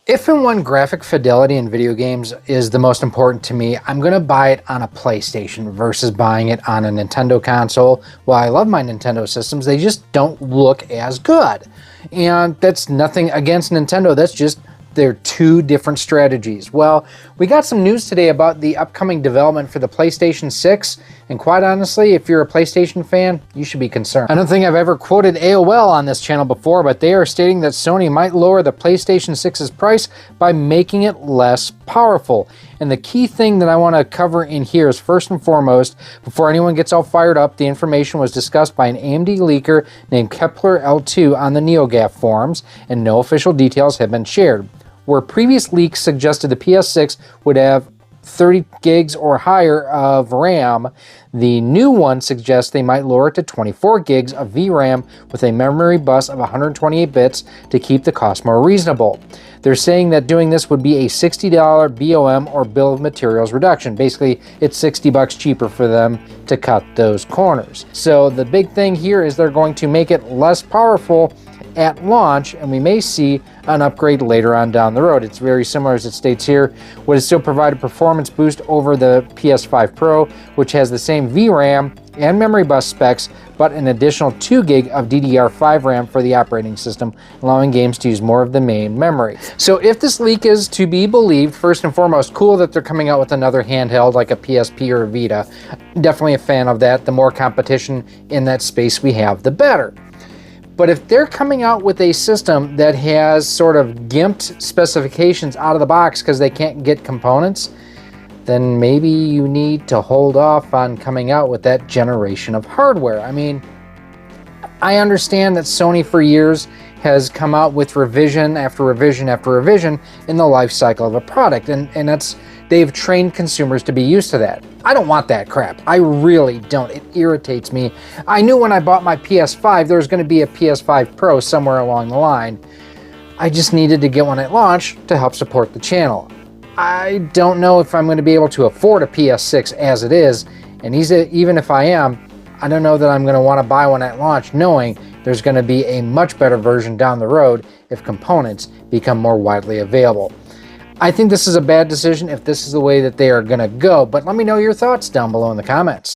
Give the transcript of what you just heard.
If and when graphic fidelity in video games is the most important to me, I'm going to buy it on a PlayStation versus buying it on a Nintendo console. While I love my Nintendo systems, they just don't look as good. And that's nothing against Nintendo, that's just they're two different strategies. Well, we got some news today about the upcoming development for the PlayStation 6, and quite honestly, if you're a PlayStation fan, you should be concerned. I don't think I've ever quoted AOL on this channel before, but they are stating that Sony might lower the PlayStation 6's price by making it less powerful. And the key thing that I want to cover in here is, first and foremost, before anyone gets all fired up, the information was discussed by an AMD leaker named Kepler L2 on the NeoGAF forums, and no official details have been shared. Where previous leaks suggested the PS6 would have 30 gigs or higher of RAM, the new one suggests they might lower it to 24 gigs of VRAM with a memory bus of 128 bits to keep the cost more reasonable. They're saying that doing this would be a $60 BOM or bill of materials reduction. Basically, it's $60 cheaper for them to cut those corners. So the big thing here is they're going to make it less powerful at launch, and we may see an upgrade later on down the road. It's very similar, as it states here, would still provide a performance boost over the PS5 Pro, which has the same VRAM and memory bus specs, but an additional 2 gig of DDR5 RAM for the operating system, allowing games to use more of the main memory. So if this leak is to be believed, first and foremost, cool that they're coming out with another handheld like a PSP or a Vita. Definitely a fan of that. The more competition in that space we have, the better. But if they're coming out with a system that has sort of gimped specifications out of the box because they can't get components, then maybe you need to hold off on coming out with that generation of hardware. I mean, I understand that Sony for years has come out with revision after revision after revision in the life cycle of a product, and they've trained consumers to be used to that. I don't want that crap. I really don't. It irritates me. I knew when I bought my PS5 there was going to be a PS5 Pro somewhere along the line. I just needed to get one at launch to help support the channel. I don't know if I'm going to be able to afford a PS6 as it is, and even if I am, I don't know that I'm going to want to buy one at launch knowing there's going to be a much better version down the road if components become more widely available. I think this is a bad decision if this is the way that they are going to go, but let me know your thoughts down below in the comments.